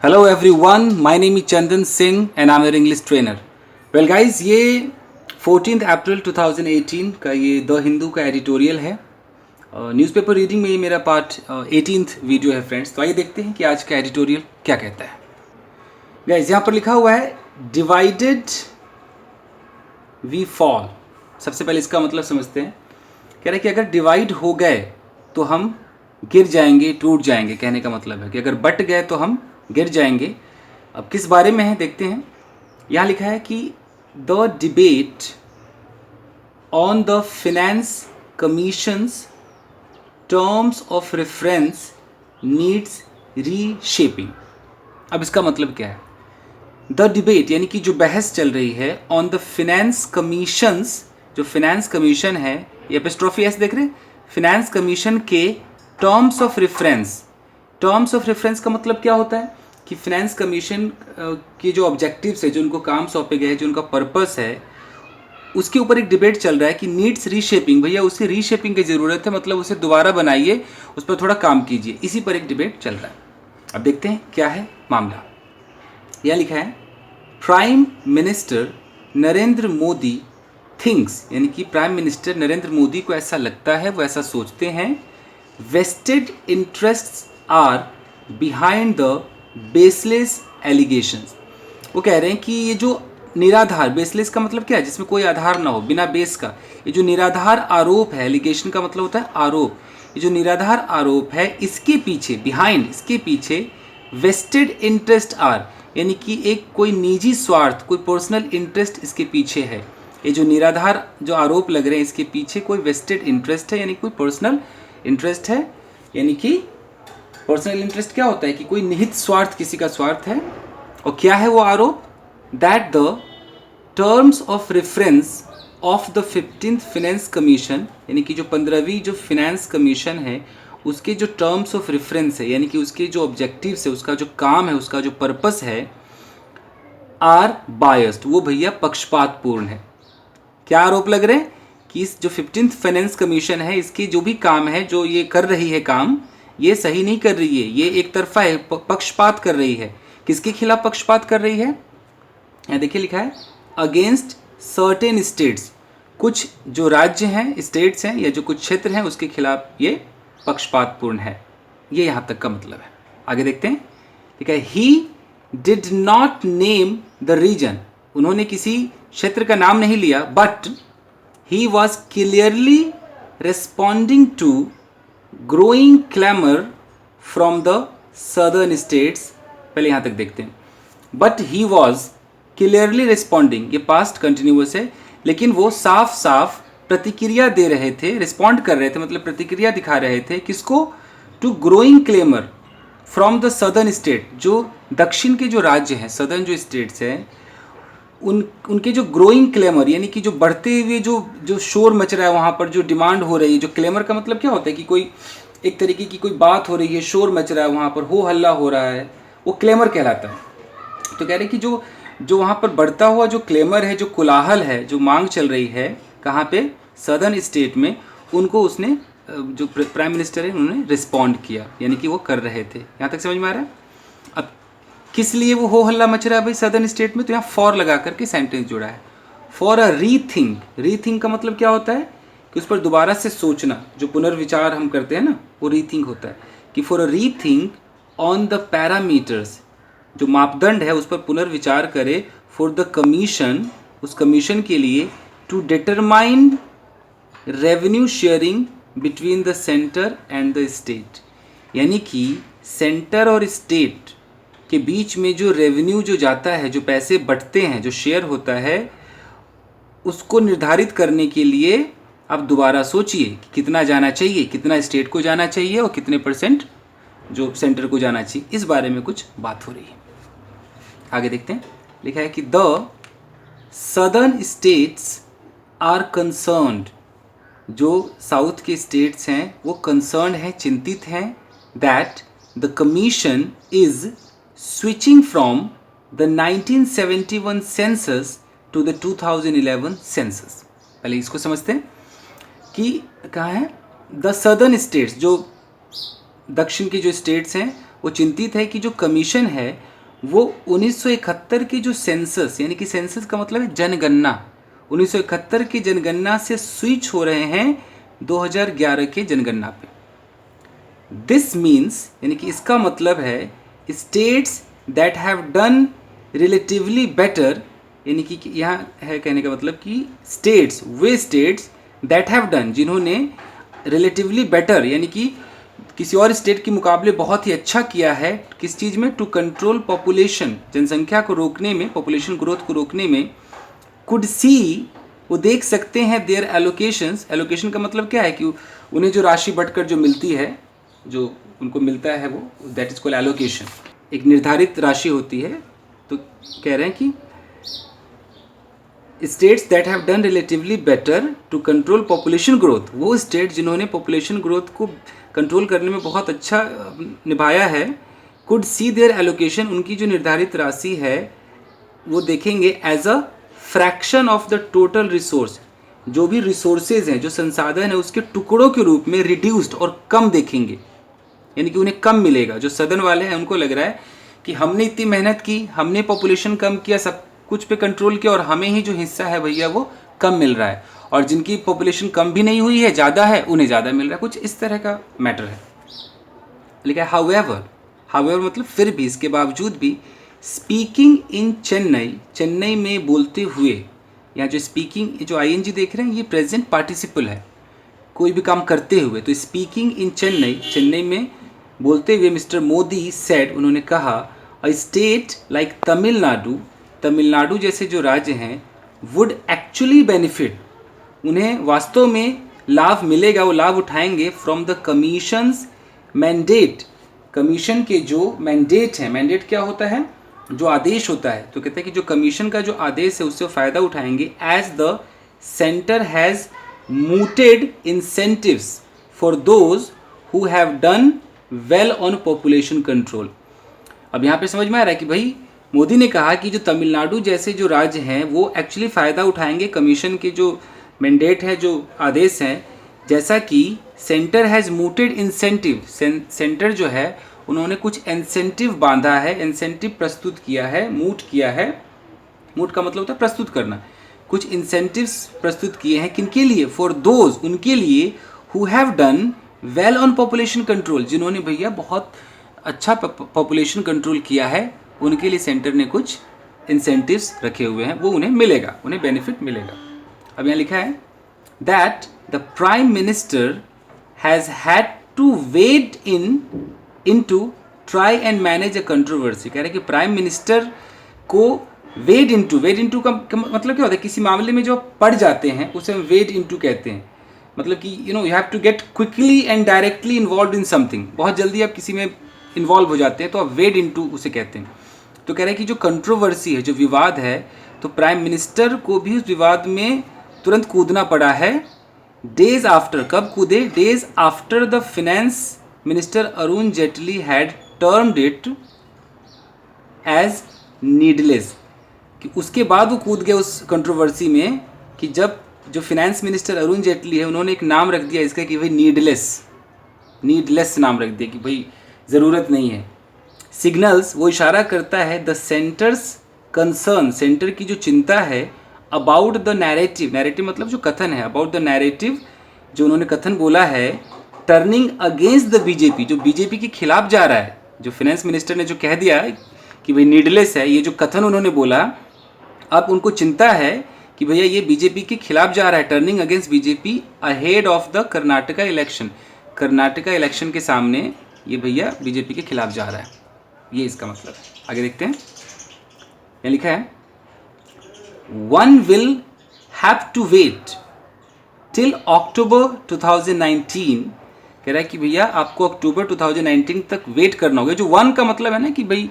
Hello everyone, my name is Chandan Singh and I'm your English trainer. Well guys, ये 14 अप्रैल 2018 का ये the Hindu का editorial है। Newspaper reading में ये मेरा पार्ट 18th वीडियो है फ्रेंड्स। तो आइए देखते हैं कि आज का एडिटोरियल क्या कहता है। गाइस यहाँ पर लिखा हुआ है डिवाइडेड वी फॉल। सबसे पहले इसका मतलब समझते हैं। कह रहे हैं कि अगर डिवाइड हो गए तो हम गिर जाएंगे, टूट जाएंगे। कहने का मतलब है कि अगर बट गए तो हम गिर जाएंगे। अब किस बारे में है देखते हैं। यहाँ लिखा है कि the debate on the finance commissions terms of reference needs reshaping. अब इसका मतलब क्या है? द डिबेट यानी कि जो बहस चल रही है ऑन द फिनेंस कमीशंस, जो फिनेंस कमीशन है, ये एपिस्ट्रोफी एस देख रहे हैं, फिनेंस कमीशन के terms of reference. Terms of reference का मतलब क्या होता है कि फिनेंस कमीशन के जो ऑब्जेक्टिव्स है, जो उनको काम सौंपे गए हैं, जो उनका पर्पस है, उसके ऊपर एक डिबेट चल रहा है कि नीड्स रीशेपिंग। भैया उसे रीशेपिंग की ज़रूरत है, मतलब उसे दोबारा बनाइए, उस पर थोड़ा काम कीजिए। इसी पर एक डिबेट चल रहा है। अब देखते हैं क्या है मामला। यह लिखा है prime minister Narendra Modi thinks, यानी कि प्राइम मिनिस्टर नरेंद्र मोदी को ऐसा लगता है, वो ऐसा सोचते हैं, vested interests are behind the baseless allegations. वो कह रहे हैं कि ये जो निराधार, बेसलेस का मतलब क्या है? जिसमें कोई आधार ना हो, बिना बेस का, ये जो निराधार आरोप है, एलिगेशन का मतलब होता है आरोप, ये जो निराधार आरोप है, इसके पीछे, बिहाइंड, इसके पीछे वेस्टेड इंटरेस्ट आर, यानी कि एक कोई निजी स्वार्थ, कोई पर्सनल इंटरेस्ट इसके पीछे है। ये जो निराधार जो आरोप लग रहे हैं, इसके पीछे कोई वेस्टेड इंटरेस्ट है, यानी कोई पर्सनल इंटरेस्ट है। यानी कि पर्सनल इंटरेस्ट क्या होता है कि कोई निहित स्वार्थ, किसी का स्वार्थ है। और क्या है वो आरोप? That the terms of reference of the 15th finance commission, यानी कि जो 15वीं जो फिनेंस कमीशन है, उसके जो टर्म्स ऑफ रेफरेंस है, यानी कि उसके जो ऑब्जेक्टिव्स है, उसका जो काम है, उसका जो पर्पस है, आर बायस्ड, वो भैया पक्षपातपूर्ण है। क्या आरोप लग रहे हैं कि इस जो 15th फाइनेंस कमीशन है, इसके जो भी काम है, जो ये कर रही है काम, ये सही नहीं कर रही है, ये एक तरफा है, पक्षपात कर रही है। किसके खिलाफ पक्षपात कर रही है? यहाँ देखिए लिखा है अगेंस्ट सर्टेन स्टेट्स, कुछ जो राज्य हैं, स्टेट्स हैं, या जो कुछ क्षेत्र हैं, उसके खिलाफ ये पक्षपातपूर्ण है। ये यहाँ तक का मतलब है। आगे देखते हैं। ठीक है, he did not name the region, उन्होंने किसी क्षेत्र का नाम नहीं लिया, but he was clearly responding to growing clamour from the southern states. पहले यहाँ तक देखते हैं। But he was clearly responding, ये पास्ट कंटिन्यूअस है, लेकिन वो साफ साफ प्रतिक्रिया दे रहे थे, रिस्पॉन्ड कर रहे थे, मतलब प्रतिक्रिया दिखा रहे थे। किसको? To growing clamour from the southern state, जो दक्षिण के जो राज्य हैं, सदर्न जो स्टेट्स हैं, उनके जो ग्रोइंग क्लेमर, यानी कि जो बढ़ते हुए जो शोर मच रहा है वहाँ पर, जो डिमांड हो रही है। जो क्लेमर का मतलब क्या होता है कि कोई एक तरीके की कोई बात हो रही है, शोर मच रहा है वहाँ पर, हो हल्ला हो रहा है, वो क्लेमर कहलाता है। तो कह रहे हैं कि जो वहाँ पर बढ़ता हुआ जो क्लेमर है, जो कोलाहल है, जो मांग चल रही है, कहाँ पे? सदर्न स्टेट में, उनको उसने, जो प्राइम मिनिस्टर है, उन्होंने रिस्पॉन्ड किया, यानी कि वो कर रहे थे। यहाँ तक समझ में आ रहा है? अब किस लिए वो हो हल्ला मच रहा है भाई सदर्न स्टेट में? तो यहाँ फॉर लगा करके सेंटेंस जुड़ा है। For a rethink. रीथिंक का मतलब क्या होता है कि उस पर दोबारा से सोचना, जो पुनर्विचार हम करते हैं ना, वो रीथिंक होता है। कि for a rethink on the parameters, जो मापदंड है उस पर पुनर्विचार करे। फॉर द कमीशन, उस कमीशन के लिए। To determine revenue sharing between the centre and the state, यानी कि सेंटर और स्टेट के बीच में जो रेवेन्यू जो जाता है, जो पैसे बंटते हैं, जो शेयर होता है, उसको निर्धारित करने के लिए आप दोबारा सोचिए कि कितना जाना चाहिए, कितना स्टेट को जाना चाहिए और कितने % जो सेंटर को जाना चाहिए। इस बारे में कुछ बात हो रही है। आगे देखते हैं। लिखा है कि the southern states are concerned, जो साउथ के स्टेट्स हैं वो कंसर्न्ड हैं, चिंतित हैं, that the commission is switching from the 1971 census to the 2011 census. पहले इसको समझते हैं कि कहाँ है द सदर्न स्टेट्स, जो दक्षिण के जो स्टेट्स हैं वो चिंतित है कि जो कमीशन है वो 1971 के जो सेंसस, यानी कि सेंसस का मतलब है जनगणना, 1971 की जनगणना से स्विच हो रहे हैं 2011 के जनगणना पे। दिस मीन्स, यानी कि इसका मतलब है states that have done relatively better, यानी कि यहाँ है कहने का मतलब कि states, way states that have done, जिन्होंने रिलेटिवली बेटर यानी कि किसी और स्टेट के मुकाबले बहुत ही अच्छा किया है किस चीज़ में, टू कंट्रोल पॉपुलेशन, जनसंख्या को रोकने में, पॉपुलेशन ग्रोथ को रोकने में, कुड सी, वो देख सकते हैं देयर एलोकेशंस, एलोकेशन का मतलब क्या है कि उन्हें जो राशि बढ़कर जो मिलती है, जो उनको मिलता है वो, दैट इज कॉल्ड एलोकेशन, एक निर्धारित राशि होती है। तो कह रहे हैं कि states that have done relatively better to control population growth, वो स्टेट जिन्होंने पॉपुलेशन ग्रोथ को कंट्रोल करने में बहुत अच्छा निभाया है, कुड सी देयर एलोकेशन, उनकी जो निर्धारित राशि है वो देखेंगे as a fraction of the total resource, जो भी रिसोर्सेज हैं, जो संसाधन है उसके टुकड़ों के रूप में रिड्यूस्ड और कम देखेंगे, यानी कि उन्हें कम मिलेगा। जो सदन वाले हैं उनको लग रहा है कि हमने इतनी मेहनत की, हमने पॉपुलेशन कम किया, सब कुछ पे कंट्रोल किया और हमें ही जो हिस्सा है भैया वो कम मिल रहा है, और जिनकी पॉपुलेशन कम भी नहीं हुई है, ज़्यादा है, उन्हें ज़्यादा मिल रहा है, कुछ इस तरह का मैटर है। लिखा है हाउएवर, हाउएवर मतलब फिर भी, इसके बावजूद भी, स्पीकिंग इन चेन्नई, चेन्नई में बोलते हुए, यहाँ जो स्पीकिंग, जो आईएनजी देख रहे हैं ये प्रेजेंट पार्टिसिपल है, कोई भी काम करते हुए, तो स्पीकिंग इन चेन्नई, चेन्नई में बोलते हुए मिस्टर मोदी सेड, उन्होंने कहा, a state like Tamil Nadu, Tamil Nadu जैसे जो राज्य हैं, वुड एक्चुअली बेनिफिट, उन्हें वास्तव में लाभ मिलेगा, वो लाभ उठाएंगे from the commissions mandate, commission के जो मैंडेट है, मैंडेट क्या होता है, जो आदेश होता है, तो कहते हैं कि जो कमीशन का जो आदेश है उससे फ़ायदा उठाएंगे, as the centre has mooted incentives for those who have done well on population control। अब यहाँ पे समझ में आ रहा है कि भाई मोदी ने कहा कि जो तमिलनाडु जैसे जो राज्य हैं वो एक्चुअली फ़ायदा उठाएंगे कमीशन के जो मैंडेट है, जो आदेश हैं, जैसा कि centre has mooted incentive, centre जो है उन्होंने कुछ इंसेंटिव बांधा है, इंसेंटिव प्रस्तुत किया है, मूट किया है, मूट का मतलब होता है प्रस्तुत करना, कुछ इंसेंटिव्स प्रस्तुत किए हैं, किनके लिए, फॉर दोज, उनके लिए, who have done well on population control, जिन्होंने भैया बहुत अच्छा पॉपुलेशन कंट्रोल किया है, उनके लिए सेंटर ने कुछ इंसेंटिव्स रखे हुए हैं, वो उन्हें मिलेगा, उन्हें बेनिफिट मिलेगा। अब यहाँ लिखा है that the prime minister has had to wade in to try and manage a controversy, कह रहे कि प्राइम मिनिस्टर को वेड इनटू का मतलब क्या होता है, किसी मामले में जो पड़ जाते हैं उसे हम वेड इनटू कहते हैं, मतलब कि you have to get quickly and directly involve in something, बहुत जल्दी आप किसी में इन्वॉल्व हो जाते हैं तो आप वेड इनटू उसे कहते हैं। तो कह रहे हैं कि जो कंट्रोवर्सी है, जो विवाद है, तो प्राइम मिनिस्टर को भी उस विवाद में तुरंत कूदना पड़ा है। डेज आफ्टर, कब कूदे, days after the finance minister Arun Jaitley had termed it as needless, कि उसके बाद वो कूद गए उस कंट्रोवर्सी में कि जब जो फाइनेंस मिनिस्टर अरुण जेटली है उन्होंने एक नाम रख दिया इसका कि भाई नीडलेस नाम रख दिया कि भाई ज़रूरत नहीं है। सिग्नल्स, वो इशारा करता है द सेंटर्स कंसर्न, सेंटर की जो चिंता है, अबाउट द नैरेटिव, नैरेटिव मतलब जो कथन है, अबाउट द नैरेटिव, जो उन्होंने कथन बोला है, टर्निंग अगेंस्ट द बीजेपी, जो बीजेपी के खिलाफ जा रहा है, जो फाइनेंस मिनिस्टर ने जो कह दिया कि भाई नीडलेस है, ये जो कथन उन्होंने बोला, अब उनको चिंता है कि भैया ये बीजेपी के खिलाफ जा रहा है, turning against BJP ahead of the Karnataka election, Karnataka election के सामने ये भैया बीजेपी के खिलाफ जा रहा है, ये इसका मतलब है। आगे देखते हैं, यहाँ लिखा है one will have to wait till October 2019, कह रहा है कि भैया आपको अक्टूबर 2019 तक वेट करना होगा। जो वन का मतलब है ना कि भाई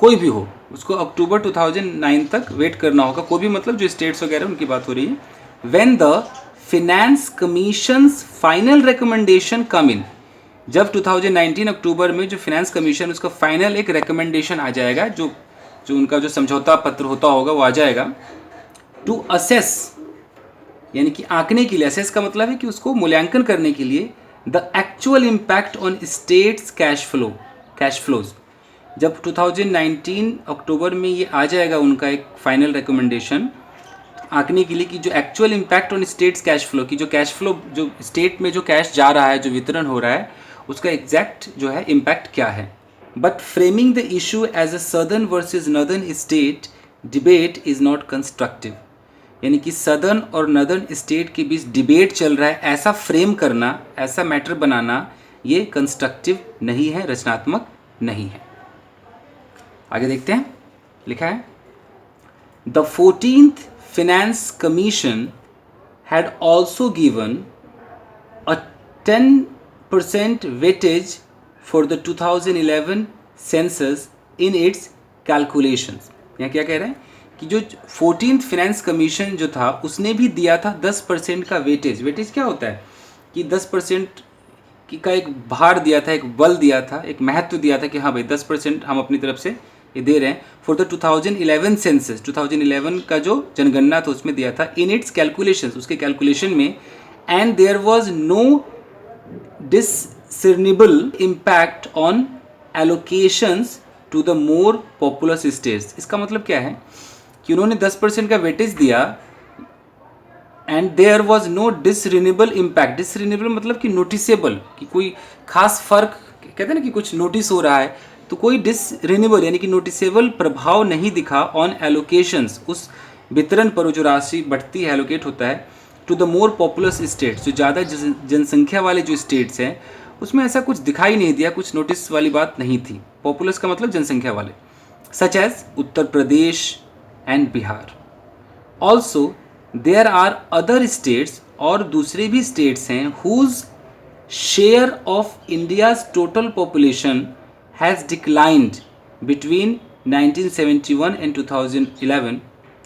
कोई भी हो उसको अक्टूबर 2009 तक वेट करना होगा, कोई भी मतलब जो स्टेट्स वगैरह उनकी बात हो रही है। When the finance commission's final recommendation come in, जब 2019 अक्टूबर में जो फिनेंस कमीशन उसका फाइनल एक रिकमेंडेशन आ जाएगा, जो उनका जो समझौता पत्र होता होगा वो आ जाएगा, टू असेस, यानी कि आंकने के लिए, असेस का मतलब है कि उसको मूल्यांकन करने के लिए, the actual impact on states cash flow, cash flows. जब 2019 अक्टूबर में ये आ जाएगा उनका एक फाइनल रिकमेंडेशन आंकने के लिए कि जो actual impact on states cash flow की, जो कैश फ्लो जो स्टेट में जो कैश जा रहा है, जो वितरण हो रहा है, उसका एग्जैक्ट जो है इम्पैक्ट क्या है। But framing the issue as a southern versus northern state debate is not constructive, यानी कि सदर्न और नॉर्दर्न स्टेट के बीच डिबेट चल रहा है, ऐसा फ्रेम करना, ऐसा मैटर बनाना, ये कंस्ट्रक्टिव नहीं है, रचनात्मक नहीं है। आगे देखते हैं, लिखा है the 14th Finance Commission had also given a 10% weightage for the 2011 census in its calculations। यहाँ क्या कह रहे हैं कि जो 14th Finance Commission जो था उसने भी दिया था 10% का वेटेज। वेटेज क्या होता है कि 10% का एक भार दिया था, एक बल दिया था, एक महत्व दिया था कि हाँ भाई 10% हम अपनी तरफ से ये दे रहे हैं फॉर द 2011 सेंसस। 2011 का जो जनगणना था उसमें दिया था, इन इट्स कैलकुलेशंस, उसके कैलकुलेशन में, and there was no discernible impact on allocations to the more populous states. इसका मतलब क्या है कि उन्होंने 10% का वेटेज दिया and there was no discernible impact. Discernible मतलब कि नोटिसेबल, कि कोई खास फर्क, कहते हैं ना कि कुछ नोटिस हो रहा है, तो कोई डिसcernible यानी कि नोटिसेबल प्रभाव नहीं दिखा ऑन एलोकेशंस, उस वितरण पर जो राशि बढ़ती है, एलोकेट होता है, to the more populous states, जो ज़्यादा जनसंख्या वाले जो स्टेट्स हैं उसमें ऐसा कुछ दिखाई नहीं दिया, कुछ नोटिस वाली बात नहीं थी। पॉपुलस का मतलब जनसंख्या वाले, such as Uttar Pradesh and Bihar. Also there are other states, और दूसरे भी स्टेट्स हैं, whose share of India's total population has declined between 1971 and 2011।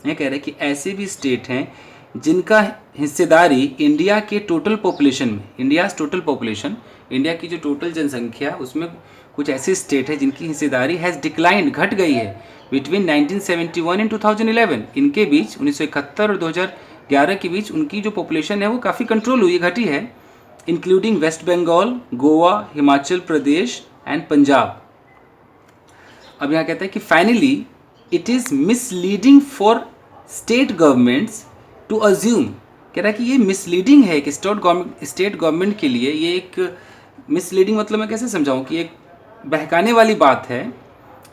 ये कह रहे हैं कि ऐसे भी स्टेट हैं जिनका हिस्सेदारी इंडिया के टोटल पॉपुलेशन में, इंडियाज टोटल पॉपुलेशन, इंडिया की जो टोटल जनसंख्या, उसमें कुछ ऐसे स्टेट है जिनकी हिस्सेदारी हैज़ डिक्लाइंड, घट गई है, बिटवीन 1971 एंड 2011, इनके बीच 1971 और 2011 के बीच उनकी जो पॉपुलेशन है वो काफ़ी कंट्रोल हुई, घटी है, इंक्लूडिंग वेस्ट बंगाल, गोवा, हिमाचल प्रदेश एंड पंजाब। अब यहाँ कहता है कि finally it is misleading for state governments to assume, कह रहा है कि ये मिसलीडिंग है कि स्टेट गवर्नमेंट के लिए, ये एक मिसलीडिंग मतलब मैं कैसे समझाऊँ कि एक बहकाने वाली बात है,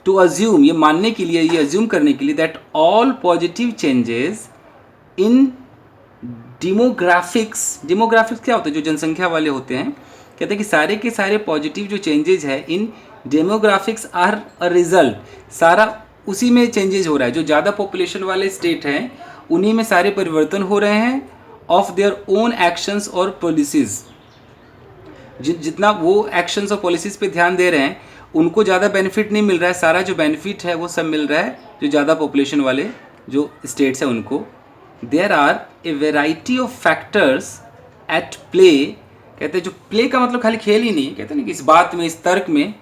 टू अज्यूम, ये मानने के लिए, ये अज्यूम करने के लिए, that all positive changes in demographics, demographics क्या होता है, जो जनसंख्या वाले होते हैं, कहते हैं कि सारे के सारे पॉजिटिव जो चेंजेस है इन डेमोग्राफिक्स आर अ रिजल्ट, सारा उसी में चेंजेस हो रहा है, जो ज़्यादा पॉपुलेशन वाले स्टेट हैं उन्हीं में सारे परिवर्तन हो रहे हैं, ऑफ देयर ओन एक्शंस और पॉलिसीज़, जितना वो एक्शंस और पॉलिसीज़ पे ध्यान दे रहे हैं उनको ज़्यादा बेनिफिट नहीं मिल रहा है, सारा जो बेनिफिट है वो सब मिल रहा है जो ज़्यादा पॉपुलेशन वाले जो स्टेट्स हैं उनको। There are a variety of factors at play, कहते हैं जो प्ले का मतलब खाली खेल ही नहीं, कहते हैं ना कि इस बात में, इस तर्क में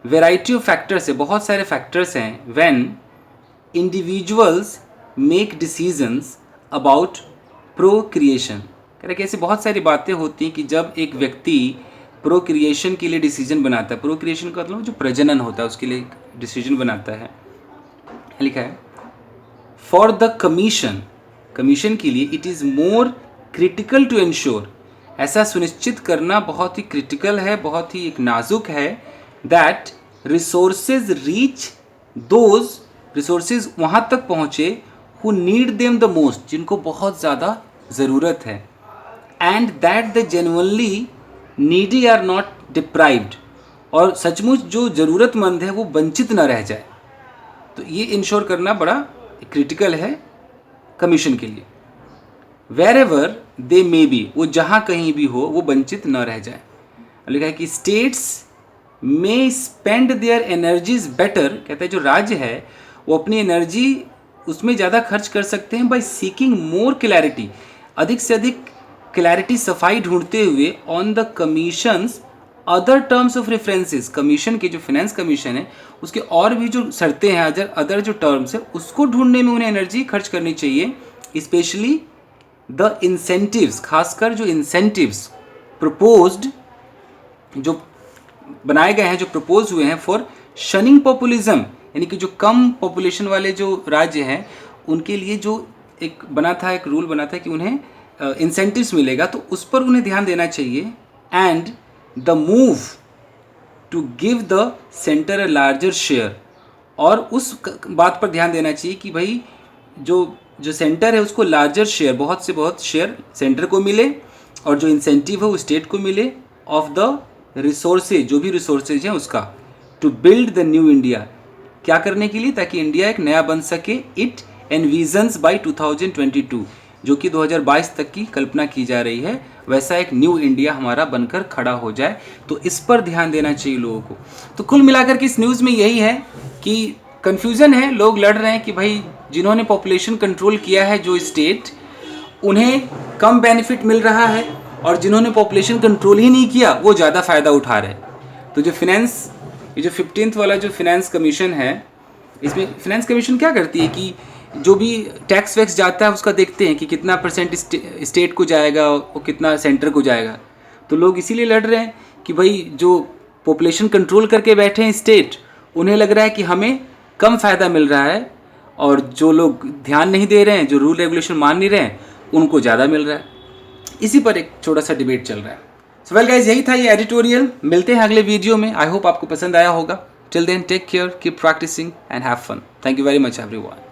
वेराइटी ऑफ फैक्टर्स है, बहुत सारे फैक्टर्स हैं, when individuals make decisions about procreation, कह रहे कि ऐसी बहुत सारी बातें होती हैं कि जब एक व्यक्ति प्रोक्रिएशन के लिए डिसीजन बनाता है, प्रोक्रिएशन का मतलब जो प्रजनन होता है उसके लिए डिसीजन बनाता है, लिखा है फॉर द कमीशन, कमीशन के लिए it is more critical to ensure, ऐसा सुनिश्चित करना बहुत ही क्रिटिकल है, बहुत ही एक नाजुक है, that resources reach those, resources वहाँ तक पहुँचे, who need them the most, जिनको बहुत ज़्यादा ज़रूरत है, and that the genuinely needy are not deprived, और सचमुच जो ज़रूरतमंद है वो वंचित न रह जाए। तो ये इंश्योर करना बड़ा क्रिटिकल है कमीशन के लिए। Wherever they may be, वो जहाँ कहीं भी हो वो वंचित न रह जाए। लिखा है कि states may spend their energies better, कहते हैं जो राज्य है वो अपनी एनर्जी उसमें ज़्यादा खर्च कर सकते हैं, बाय सीकिंग मोर क्लैरिटी, अधिक से अधिक क्लैरिटी, सफाई ढूंढते हुए, on the commissions other terms of references, commission के जो फाइनेंस कमीशन है उसके और भी जो शर्तें हैं, अदर जो टर्म्स है उसको ढूंढने में उन्हें एनर्जी खर्च करनी चाहिए, स्पेशली द इंसेंटिव्स, खासकर जो इंसेंटिव्स प्रपोज्ड, जो बनाए गए हैं, जो प्रपोज हुए हैं फॉर शनिंग पॉपुलिज्म, यानी कि जो कम पॉपुलेशन वाले जो राज्य हैं उनके लिए जो एक बना था, एक रूल बना था कि उन्हें इंसेंटिव्स मिलेगा, तो उस पर उन्हें ध्यान देना चाहिए। And the move to give the centre a larger share, और उस बात पर ध्यान देना चाहिए कि भाई जो सेंटर है उसको लार्जर शेयर, बहुत से बहुत शेयर सेंटर को मिले, और जो इंसेंटिव है वो स्टेट को मिले ऑफ द रिसोर्सेज, जो भी रिसोर्सेज हैं उसका, to build the new India. क्या करने के लिए? ताकि इंडिया एक नया बन सके। इट एनविजन्स बाई 2022, जो कि 2022 तक की कल्पना की जा रही है, वैसा एक न्यू इंडिया हमारा बनकर खड़ा हो जाए। तो इस पर ध्यान देना चाहिए लोगों को। तो कुल मिलाकर के इस न्यूज़ में यही है कि कन्फ्यूज़न है, लोग लड़ रहे हैं कि भाई जिन्होंने पॉपुलेशन कंट्रोल किया है जो स्टेट, उन्हें कम बेनिफिट मिल रहा है, और जिन्होंने पॉपुलेशन कंट्रोल ही नहीं किया वो ज़्यादा फ़ायदा उठा रहे हैं। तो जो फिनेंस, ये जो 15th वाला जो फिनेंस कमीशन है, इसमें फिनेंस कमीशन क्या करती है कि जो भी टैक्स वैक्स जाता है उसका देखते हैं कि कितना परसेंट स्टेट को जाएगा और कितना सेंटर को जाएगा। तो लोग इसीलिए लड़ रहे हैं कि भाई जो पॉपुलेशन कंट्रोल करके बैठे हैं स्टेट, उन्हें लग रहा है कि हमें कम फ़ायदा मिल रहा है, और जो लोग ध्यान नहीं दे रहे हैं, जो रूल रेगुलेशन मान नहीं रहे हैं, उनको ज़्यादा मिल रहा है। इसी पर एक छोटा सा डिबेट चल रहा है। सो वेल गाइज, यही था ये एडिटोरियल। मिलते हैं अगले वीडियो में। आई होप आपको पसंद आया होगा। Till then take care, keep practising and have fun. Thank you very much everyone.